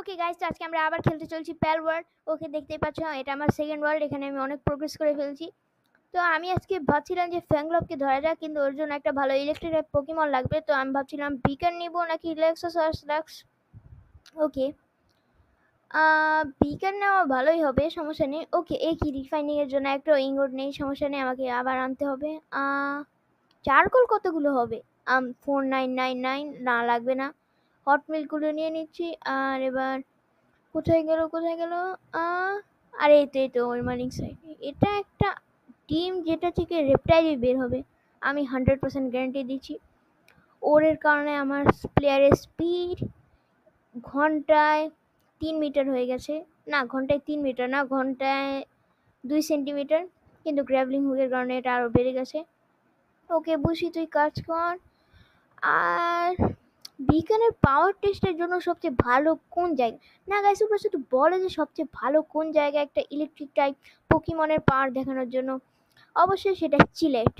Okay guys, তো আজকে আমরা আবার খেলতে চলছি প্যাল ওয়ার্ল্ড। ওকে দেখতেই পাচ্ছ, এটা আমার সেকেন্ড ওয়ার্ল্ড। এখানে আমি অনেক প্রোগ্রেস করে ফেলছি। তো আমি আজকে ভাবছিলাম যে ফ্যাংলবকে ধরা যাক, কিন্তু ওর জন্য একটা ভালো ইলেকট্রিক টাইপ পোকেমন লাগবে। তো আমি ভাবছিলাম বিকার নিব নাকি রিল্যাক্সোসার্স লাক্স। ওকে, বিকার নেওয়া ভালোই হবে, সমস্যা নেই। ওকে, এই কি রিফাইনিং এর জন্য একটা ইঙ্গট নেই, সমস্যা নেই, আমাকে আবার আনতে হবে। চারকোল কতগুলো হবে? 4999 না, লাগবে না। হট মিল্কগুলো নিয়ে নিচ্ছি। আর এবার কোথায় গেল? আরে এই তো ওর মার্নিং সাইড। এটা একটা টিম যেটা থেকে রেপটাইল বের হবে, আমি 100% গ্যারান্টি দিচ্ছি। ওর কারণে আমার প্লেয়ারের স্পিড ঘন্টায় 3 মিটার হয়ে গেছে। না, ঘন্টায় 3 মিটার না, ঘন্টায় 2 সেন্টিমিটার। কিন্তু গ্র্যাভলিং হুকের কারণে এটা আরও বেড়ে গেছে। ওকে বুঝি, তুই কাজ কর। আর বিজ্ঞানের পাওয়ার টেস্টের জন্য সবচেয়ে ভালো কোন জায়গা? না গাইস, উপরে শুধু বলে যে সবচেয়ে ভালো কোন জায়গায় একটা ইলেকট্রিক টাইপ পোকিমনের পাওয়ার দেখানোর জন্য। অবশ্যই সেটা চিলেট,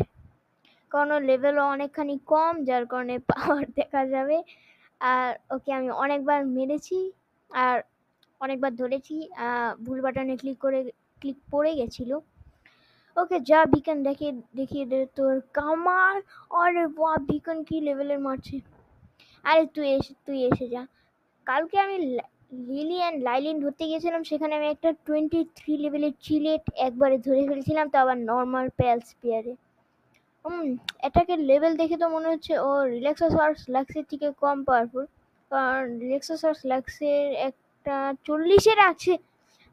কারণ লেভেলও অনেকখানি কম, যার কারণে পাওয়ার দেখা যাবে। আর ওকে আমি অনেকবার মেরেছি আর অনেকবার ধরেছি। ভুল বাটনে ক্লিক পড়ে গেছিল। ওকে যা, বিকন দেখিয়ে দে তোর কামাল। আরে বাহ, বিকন কি লেভেলের মারছে! আরে তুই এসে যা। কালকে আমি লিলি অ্যান্ড লাইলিন ধরতে গিয়েছিলাম, সেখানে আমি একটা 23 লেভেলের চিলেট একবারে ধরে ফেলছিলাম, তো আবার নর্মাল প্যাল স্পিয়ারে। এটাকে লেভেল দেখে তো মনে হচ্ছে ও রিল্যাক্সোসার্স লাক্সের থেকে কম পাওয়ারফুল, কারণ রিল্যাক্সোসার্স লাক্সের একটা 40-এর আছে।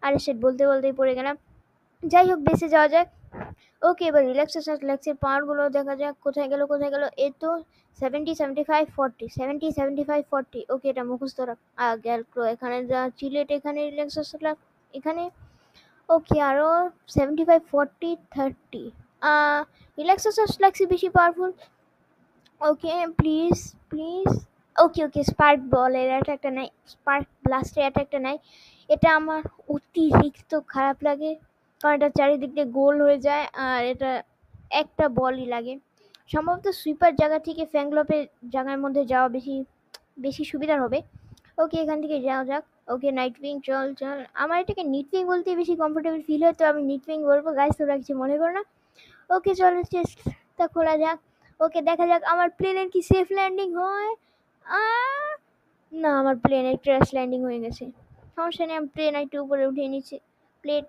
আরে সেট বলতেই পড়ে গেলাম। যাই হোক, বেঁচে যাওয়া যাক। ওকে, এবার রিল্যাক্সেশন রিল্যাক্সের পাওয়ারগুলো দেখা যাক। কোথায় গেল? এই তো 70 75 40 70 75 40। ওকে, এটা মুখস্থ রাখ। গেল এখানে যা চিলেট, এখানে রিল্যাক্সেশন এখানে। ওকে, আরও 75 40 30। রিল্যাক্সেশন রিল্যাক্সই বেশি powerful. Okay please please. Okay, spark বলের অ্যাটাকটা নাই, স্পার্ক ব্লাস্টের অ্যাটাকটা নাই। এটা আমার অতিরিক্ত খারাপ লাগে, কারণ এটা চারিদিক দিয়ে গোল হয়ে যায় আর এটা একটা বলই লাগে। সম্ভবত সুইপার জায়গা থেকে ফ্যাংলপের জায়গার মধ্যে যাওয়া বেশি সুবিধার হবে। ওকে, এখান থেকে যাওয়া যাক। ওকে, নাইটউইং চল। আমার এটাকে নিটউইং বলতে বেশি কমফোর্টেবল ফিল হয়, তো আমি নিটউইং বলবো। গাইস, তোমরা কিছু মনে করো না। ওকে চলো, চেস্টটা খোলা যাক। ওকে, দেখা যাক আমার প্লেনের কি সেফ ল্যান্ডিং হয়। না, আমার প্লেনের ক্র্যাশ ল্যান্ডিং হয়ে গেছে। সমস্যা নেই, আমি প্লেন একটু উপরে উঠিয়ে নিচ্ছি। প্লেন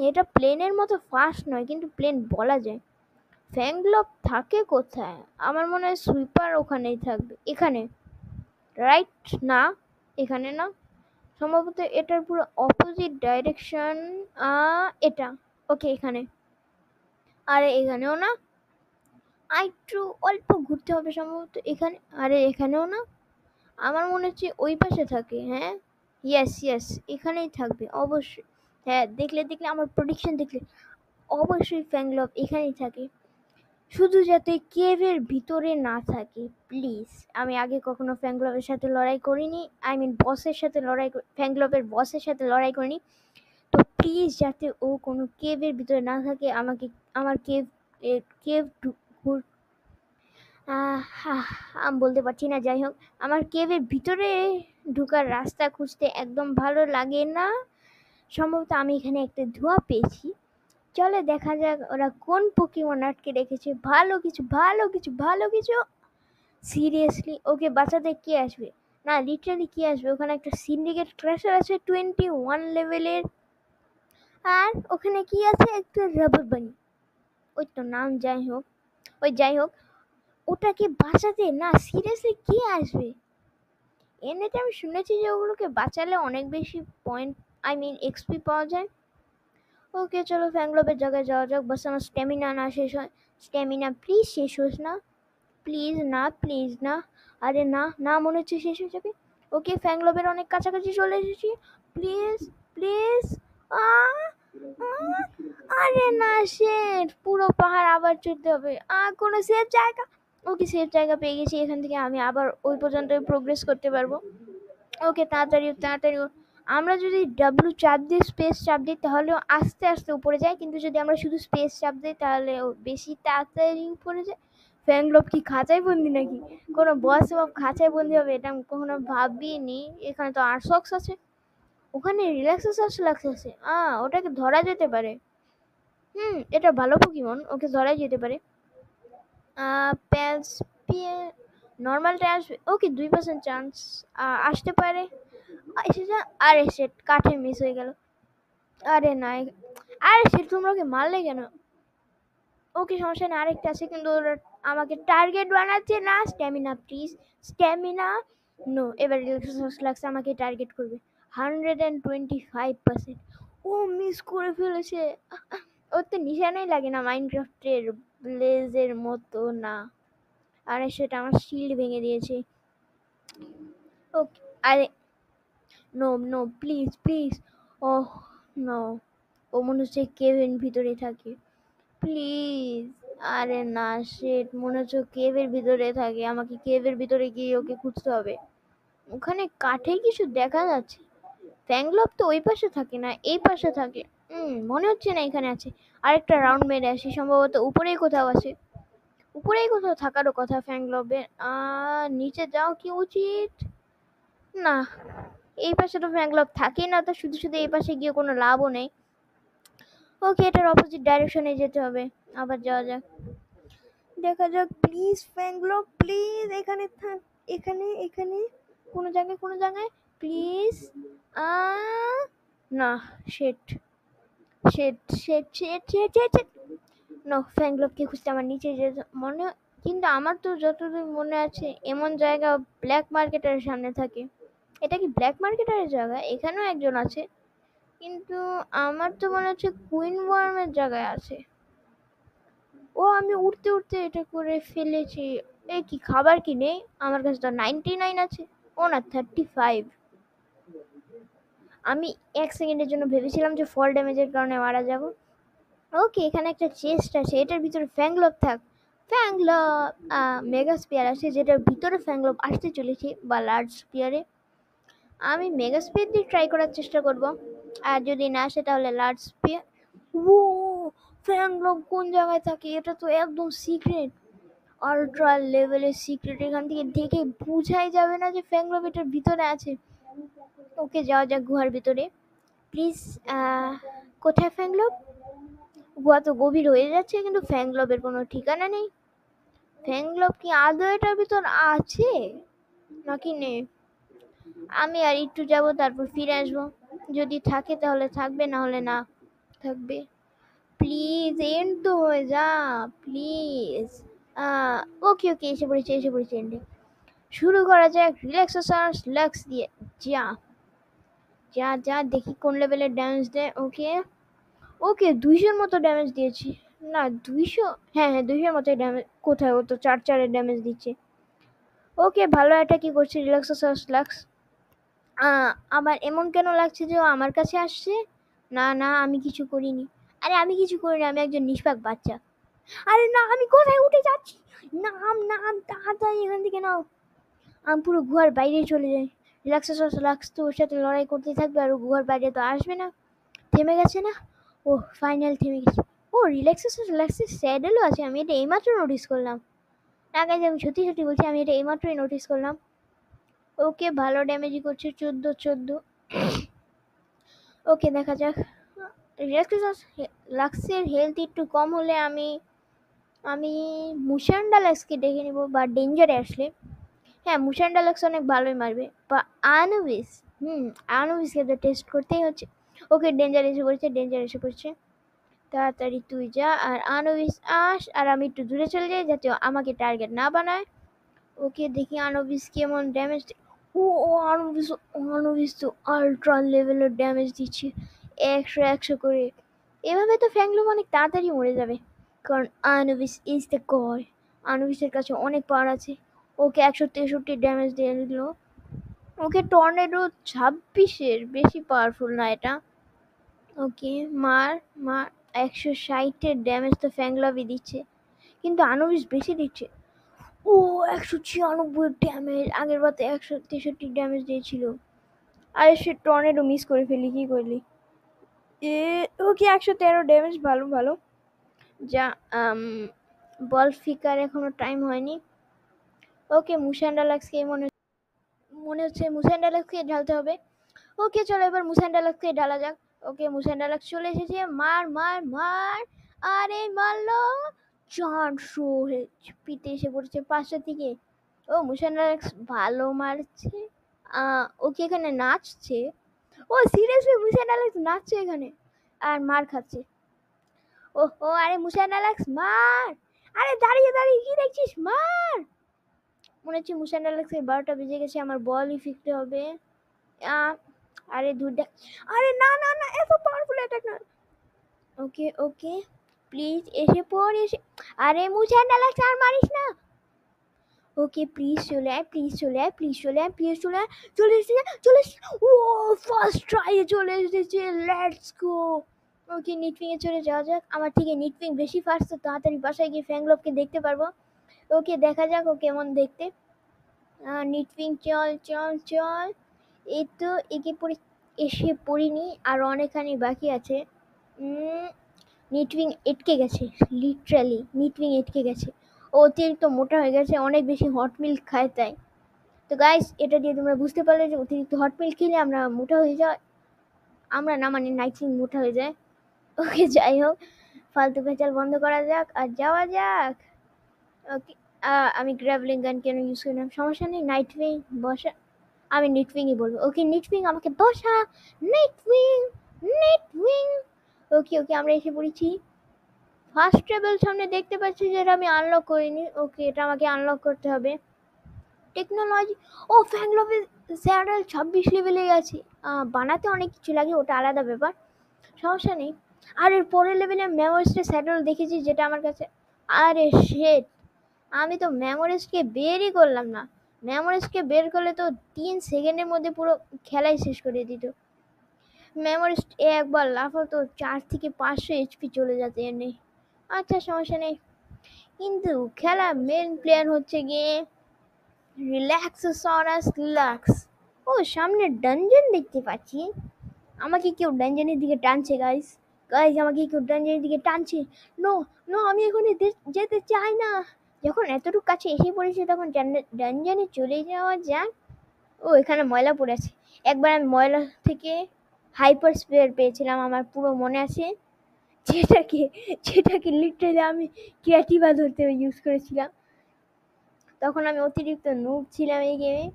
এটা প্লেনের মতো ফাস্ট নয়, কিন্তু প্লেন বলা যায়। ফ্যাংলপ থাকে কোথায়? আমার মনে হয় সুইপার ওখানেই থাকবে। এখানে রাইট? না, এখানে না, সম্ভবত এটার পুরো অপোজিট ডাইরেকশন। এটা ওকে, এখানে। আরে এখানেও না, একটু অল্প ঘুরতে হবে সম্ভবত। এখানে, আরে এখানেও না, আমার মনে হচ্ছে ওই পাশে থাকে। হ্যাঁ, ইয়েস, এখানেই থাকবে অবশ্যই। হ্যাঁ, দেখলে আমার প্রেডিকশন দেখলে অবশ্যই ফ্যাংলপ এখানেই থাকে, শুধু যাতে কেভের ভিতরে না থাকে প্লিজ। আমি আগে কখনো ফ্যাংলপের সাথে লড়াই করিনি, আই মিন বসের সাথে ফ্যাংলপের বসের সাথে লড়াই করিনি। তো প্লিজ যাতে ও কোনো কেভের ভিতরে না থাকে, আমাকে আমার কেভ আমি বলতে পারছি না। যাই হোক, আমার কেভের ভিতরে ঢোকার রাস্তা খুঁজতে একদম ভালো লাগে না। সম্ভবত আমি এখানে একটা ধোঁয়া পেয়েছি। চলে দেখা যাক ওরা কোন পোকেমন আটকে রেখেছে। ভালো কিছু। সিরিয়াসলি? ওকে, বাঁচাতে কে আসবে? না, লিটারালি কে আসবে? ওখানে একটা সিন্ডিকেট ক্র্যাশার আছে 21 লেভেলের। আর ওখানে কি আছে? একটা রাবার বানি। ওই তো নাম। যাই হোক, ওটাকে বাঁচাতে না, সিরিয়াসলি কে আসবে? এমনিতে আমি শুনেছি যে ওগুলোকে বাঁচালে অনেক বেশি পয়েন্ট, আই মিন এক্সপি পাওয়া যায়। ওকে চলো, ফ্যাংলপের জায়গায় যাওয়া যাক। বাস আমার স্ট্যামিনা না শেষ হয়। স্ট্যামিনা প্লিজ শেষ হোস না, প্লিজ না। আরে না, মনে হচ্ছে শেষ হয়ে যাবে। ওকে, ফ্যাংলপের অনেক কাছাকাছি চলে এসেছি। প্লিজ। আরে না, শেট, পুরো পাহাড় আবার চড়তে হবে। কোনো সেফ জায়গা? ওকে, সেফ জায়গা পেয়ে গেছি। এখান থেকে আমি আবার ওই পর্যন্ত প্রোগ্রেস করতে পারবো। ওকে, তাড়াতাড়ি। আমরা যদি ডাব্লু চাপ দিই, স্পেস চাপ দিই, তাহলেও আস্তে আস্তে উপরে যায়, কিন্তু যদি আমরা শুধু স্পেস চাপ দিই তাহলে ও বেশি তাড়াতাড়ি উপরে যায়। ফ্যাংলব কি খাঁচায় বন্দি নাকি? কোনো বস বাব খাঁচায় বন্দি হবে এটা আমি কখনো ভাবিনি। এখানে তো আর্সক্স আছে, ওখানে রিল্যাক্সেসাস আছে। ওটাকে ধরা যেতে পারে। এটা ভালো পোকিমন, ওকে ধরা যেতে পারে। প্যালস পিয়ে নর্মালটা আসবে, ওকে 2% চান্স আসতে পারে। এসে যা, আরে সেট কাঠে মিস হয়ে গেল। আরে না, আরে সেট তোমরা ওকে মারলে কেন? ওকে সমস্যা নেই, আরেকটা আছে কিন্তু ওরা আমাকে টার্গেট বানাচ্ছে না। Stamina please, stamina no. এবার রিল্যাক্সেশন লাগছে, আমাকে টার্গেট করবে 125%। ও মিস করে ফেলেছে। ওর তো নিশানাই লাগে না মাইনক্রাফটের ব্লেজের মতো না। আরে সেটা আমার শিল্ড ভেঙে দিয়েছে। ওকে, আরে no no please please. Oh no, ও মনে হচ্ছে কেভের ভিতরে থাকে। প্লিজ। আরে না, শিট, মনে হচ্ছে কেভের ভিতরে থাকে। আমাকে কেভের ভিতরে গিয়ে ওকে খুঁজতে হবে। ওখানে কাঠে কিছু দেখা যাচ্ছে। ফ্যাংলব তো ওই পাশে থাকে না, এই পাশে থাকে। মনে হচ্ছে না এখানে আছে। আরেকটা রাউন্ড মেরে আসি, সম্ভবত উপরেই কোথাও আছে। উপরেই কোথাও থাকারও কথা ফ্যাংলবের। নিচে যাও কি উচিত? না, এই পাশে তো ফ্যাংলব থাকেই না, তো শুধু শুধু এই পাশে গিয়ে কোনো লাভও নেই। ওকে, এটার অপোজিট ডাইরেকশনে যেতে হবে। আবার যাওয়া যাক, দেখা যাক। প্লিজ ফ্যাংলব প্লিজ এখানে থাক। এখানে এখানে কোনো জায়গায় প্লিজ। না, শেট শেট শেট শেট শেট শেট শেট। নো, ফ্যাংলবকে খুঁজতে আমার নিচে যেতে মনে কিন্তু আমার তো যতদূর মনে আছে এমন জায়গা ব্ল্যাক মার্কেটের সামনে থাকে। এটা কি ব্ল্যাক মার্কেটের জায়গা? এখানেও একজন আছে, কিন্তু আমার তো মনে হচ্ছে কুইন ওয়ার্মের জায়গায় আছে। ও, আমি উঠতে উঠতে এটা করে ফেলেছি। এই কি খাবার কি নেই? আমার কাছে তো 99 আছে। ও না, 35। আমি 1 সেকেন্ডের জন্য ভেবেছিলাম যে ফল ড্যামেজের কারণে মারা যাব। ওকে, এখানে একটা চেস্ট আছে, এটার ভিতরে ফ্যাংলব থাক। ফ্যাংলব মেগা স্পিয়ার আছে, যেটার ভিতরে ফ্যাংলব আসতে চলেছে, বা লার্জ স্পিয়ারে। আমি মেগা স্পিয়ার দিয়ে ট্রাই করার চেষ্টা করব, আর যদি না আসে তাহলে লার্জ স্পিয়ার। ও, ফ্যাংলব কোন জায়গায় থাকে? এটা তো একদম সিক্রেট, আল্ট্রা লেভেলের সিক্রেট। এখান থেকে দেখে বুঝাই যাবে না যে ফ্যাংলব এটার ভিতরে আছে। ওকে, যাওয়া যাক গুহার ভিতরে প্লিজ। কোথায় ফ্যাংলব? গুহা তো গভীর হয়ে যাচ্ছে, কিন্তু ফ্যাংলবের কোনো ঠিকানা নেই। ফ্যাংলব কি আদৌ এটার ভিতর আছে নাকি নেই? আমি আর একটু যাব, তারপর ফিরে আসবো। যদি থাকে তাহলে থাকবে, না হলে না থাকবে। প্লিজ এন্ড তো হয়ে যা প্লিজ। ওকে ওকে, এসে পড়েছে এন্ডে। শুরু করা যাক রিল্যাক্সেশন লাক্স দিয়ে। যা যা যা, দেখি কোন লেভেলের ড্যামেজ দেয়। ওকে ওকে, 200-র মতো ড্যামেজ দিয়েছি। না, 200, হ্যাঁ হ্যাঁ 200-র মতো ড্যামেজ। কোথায়? ও তো 4-4-এর ড্যামেজ দিচ্ছে। ওকে, ভালো একটা কি করছে রিল্যাক্সেশন লাক্স। আমার এমন কেন লাগছে যে ও আমার কাছে আসছে? না না, আমি কিছু করিনি। আরে আমি কিছু করিনি, আমি একজন নিষ্পাক বাচ্চা। আরে না, আমি কোথায় উঠে যাচ্ছি? নাম নাম, তাড়াতাড়ি এখান থেকে নাও। আমি পুরো গুহার বাইরে চলে যাই। রিল্যাক্সেশন লাক্স তো ওর সাথে লড়াই করতে থাকবে, আর ও গুহার বাইরে তো আসবে না। থেমে গেছে না? ও ফাইনাল থেমে গেছে। ও, রিল্যাক্সেশন রিল্যাক্সের স্যাডেলও আছে, আমি এটা এইমাত্র নোটিস করলাম। না গাইজ, আমি সত্যি সত্যি বলছি, আমি এটা এইমাত্রই নোটিস করলাম। ওকে, ভালো ড্যামেজই করছে, 14। ওকে, দেখা যাক। রিল্যাক্সেশন লাক্সের হেলথ একটু কম হলে আমি আমি মুশান্ডালাক্সকে ডেকে নিব, বা ডেঞ্জারে আসলে। হ্যাঁ, মুশান্ডালাক্স অনেক ভালোই মারবে, বা আনুবিস। আনুবিসকে তো টেস্ট করতেই হচ্ছে। ওকে, ডেঞ্জার এসে পড়ছে। তাড়াতাড়ি তুই যা, আর আনুবিস আস, আর আমি একটু দূরে চলে যাই যাতে আমাকে টার্গেট না বানায়। ওকে, দেখি আনুবিস কেমন ড্যামেজ। ও ও আনুবিস তো আল্ট্রা লেভেলের ড্যামেজ দিচ্ছে, 100 করে। এভাবে তো ফ্যাংলুম অনেক তাড়াতাড়ি মরে যাবে, কারণ আনুবিস ইজ দ্য গড। আনুবিসের কাছে অনেক পাওয়ার আছে। ওকে 163 ড্যামেজ দিয়ে দিল। ওকে, টর্নেডো 26-এর বেশি পাওয়ারফুল না এটা। ওকে, মার মার। 160-এর ড্যামেজ তো ফ্যাংলবই দিচ্ছে, কিন্তু আনুবিস বেশি দিচ্ছে। ও, 196 ড্যামেজ। আগের বার তো 163 ড্যামেজ দিয়েছিল। আরে সে টর্নেডো মিস করে ফেলি, কি করলি? ওকে, 113 ড্যামেজ, ভালো ভালো। যা বল ফিকার এখনো টাইম হয়নি। ওকে মুসান ডালাক্সকে মনে হচ্ছে মুসান ডালাক্সকে ঢালতে হবে। ওকে চলো এবার মুসান ডালাক্সকে ঢালা যাক। ওকে মুসান ডালাক্স চলে এসেছে, মার মার মার, আরে মারলো 400 পিতে এসে পড়েছে 500 থেকে। ও মুসান ডালাক্স ভালো মারছে। ও কি এখানে নাচছে? ও সিরিয়াসলি মুসান ডালাক্স নাচছে এখানে আর মার খাচ্ছে। ও ও আরে মুসান ডালাক্স মার, আরে দাঁড়িয়ে দাঁড়িয়ে কি দেখছিস, মার। মনে হচ্ছে মুসান ডালাক্সের 12টা বেজে গেছে, আমার বলই ফিরতে হবে। আরে দূর দেখ, আরে না না না, এত পাওয়ারফুল অ্যাটাক না। ওকে ওকে প্লিজ এসে পড় এসে, আরে মুসান ডালাক্স আর মারিস না। ওকে প্লিজ চলে আয়, প্লিজ চলে আয়, প্লিজ চলে আয়, প্লিজ চলে আয়, চলে এসেছে চলে এসেছে। ও ফার্স্ট ট্রাইয়ে চলে এসেছে, লেটস গো। ওকে নিটউইংয়ে চলে যাওয়া যাক, আমার থেকে নিটউইং বেশি ফাস্ট, তো তাড়াতাড়ি বাসায় গিয়ে ফ্যাংলবকে দেখতে পারবো। ওকে দেখা যাক ও কেমন দেখতে। নিটউইং চল চল চল, এই তো একে পড়ে এসে পড়িনি, আর অনেকখানি বাকি আছে। নিটউইং এটকে গেছে, লিটারালি নিটউইং এটকে গেছে। ও অতিরিক্ত মোটা হয়ে গেছে, অনেক বেশি হট মিল্ক খায় তাই। তো গাইস এটা দিয়ে তোমরা বুঝতে পারলে যে অতিরিক্ত হট মিল্ক খেলে আমরা মোটা হয়ে যায়, আমরা না মানে নাইটউইং মোটা হয়ে যায়। ওকে যাই হোক, ফালতু পেঁচাল বন্ধ করা যাক আর যাওয়া যাক। ওকে আমি গ্র্যাভলিং গান কেন ইউজ করলাম, সমস্যা নেই, নাইটউইং বসা, আমি নিটউইংই বলবো। ওকে নিটউইং আমাকে বসা, নিটউইং নিটউইং। ওকে ওকে আমরা এসে পড়েছি। ফার্স্ট ট্রেবল সামনে দেখতে পাচ্ছি, যেটা আমি আনলক করিনি। ওকে এটা আমাকে আনলক করতে হবে। টেকনোলজি, ও ফ্যাংলভের স্যাডেল 26 লেভেলে গেছে। বানাতে অনেক কিছু লাগে, ওটা আলাদা ব্যাপার, সমস্যা নেই। আর এর পরের লেভেলে মেমোরিস্টের স্যাডেল দেখেছি, যেটা আমার কাছে, আরে শেট, আমি তো মেমোরিস্টকে বেরই করলাম না। মেমোরিস্টকে বের করলে তো 3 সেকেন্ডের মধ্যে পুরো খেলাই শেষ করে দিত। মেমোরিস্ট একবার লাফাতো 4 থেকে 500 এইচপি চলে যেত এমনি। আচ্ছা সমস্যা নেই, কিন্তু খেলা মেন প্লেয়ার হচ্ছে গিয়ে রিল্যাক্সোসরাস লাক্স। ও সামনে ডানজেন দেখতে পাচ্ছি, আমাকে কেউ ডানজেনের দিকে টানছে গাইস। গাইস আমাকে কেউ ডানজেনের দিকে টানছে। নো নো, আমি এখানে যেতে চাই না। যখন এতটুকু কাছে এসে পড়েছে তখন ডানজেনে চলে যাওয়া যাক। ও এখানে ময়লা পড়ে আছে, একবার আমি ময়লা থেকে হাইপার স্প্রেয়ার পেয়েছিলাম, আমার পুরো মনে আছে। যেটাকে লিটারালি আমি ক্রিয়েটিভা ধরতে ইউজ করেছিলাম, তখন আমি অতিরিক্ত নুব ছিলাম এই গেমে।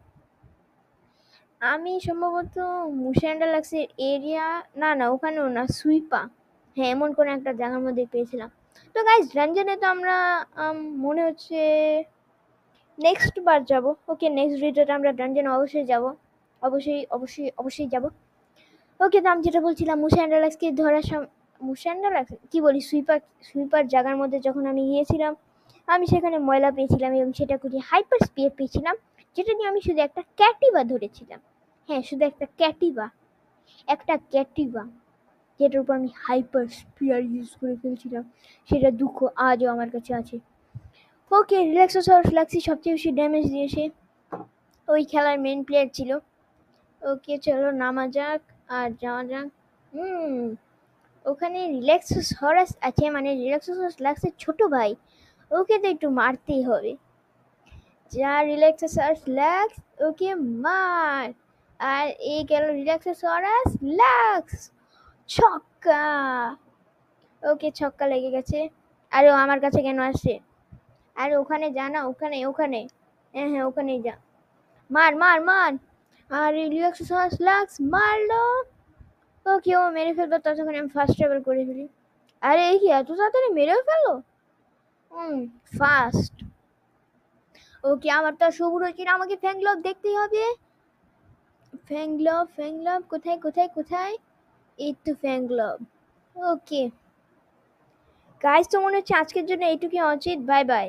আমি সম্ভবত মুসান ডালাক্সের এরিয়া, না না ওখানেও না, সুইপা, হ্যাঁ এমন কোনো একটা জায়গার মধ্যে পেয়েছিলাম। তো গাইস ডানজনে তো আমরা মনে হচ্ছে নেক্সট বার যাব। ওকে নেক্সট ভিডিওতে আমরা ডানজনে অবশ্যই যাব, অবশ্যই অবশ্যই অবশ্যই যাব। ওকে তো আমি যেটা বলছিলাম, মুসান ডালাক্সকে ধরার মুসান ডালাক্স কি বলি, সুইপার সুইপার জায়গার মধ্যে যখন আমি গিয়েছিলাম, আমি সেখানে ময়লা পেয়েছিলাম এবং সেটা করে হাইপার স্পিয়ার পেয়েছিলাম, যেটা নিয়ে আমি শুধু একটা ক্যাটিভা ধরেছিলাম। হ্যাঁ শুধু একটা ক্যাটিভা, একটা ক্যাটিভা, যেটার উপর আমি হাইপার স্পিয়ার ইউজ করে ফেলছিলাম, সেটা দুঃখ আজও আমার কাছে আছে। ওকে রিল্যাক্সোসার ফ্ল্যাক্সি সবচেয়ে বেশি ড্যামেজ দিয়েছে, ওই খেলার মেন প্লেয়ার ছিল। ওকে চলো নামা যাক আর যাওয়া যাক। ওখানে রিল্যাক্সোসারাস আছে, মানে রিল্যাক্সোসারাস ফ্ল্যাক্সের ছোট ভাই, ওকে তো একটু মারতেই হবে। যা রিল্যাক্সোসারাস ফ্ল্যাক্স, ওকে মার। আর এই গেল রিল্যাক্সোসারাস ফ্ল্যাক্স, ছক্কা। ওকে ছক্কা লেগে গেছে। আরে ও আমার কাছে কেন আসছে? আরে ওখানে যা না, ওখানে ওখানে, হ্যাঁ হ্যাঁ ওখানেই যা, মার মার মার। আর রিল্যাক্সোসারাস ফ্ল্যাক্স মারলো। ওকে ও মেরে ফেলবো, ততক্ষণ আমি ফার্স্ট ট্রাভেল করে ফেলি। আরে এই কি এত তাড়াতাড়ি মেরেও ফেলো? ফার্স্ট। ওকে আমার তো সবুজ হচ্ছে না, আমাকে ফ্যাংলভ দেখতেই হবে। ফ্যাংলভ ফ্যাংলভ কোথায় কোথায় কোথায়? এই তো ফ্যাংলভ। ওকে গাইস তো মনে হচ্ছে আজকের জন্য এইটুকুই উচিত, বাই বাই।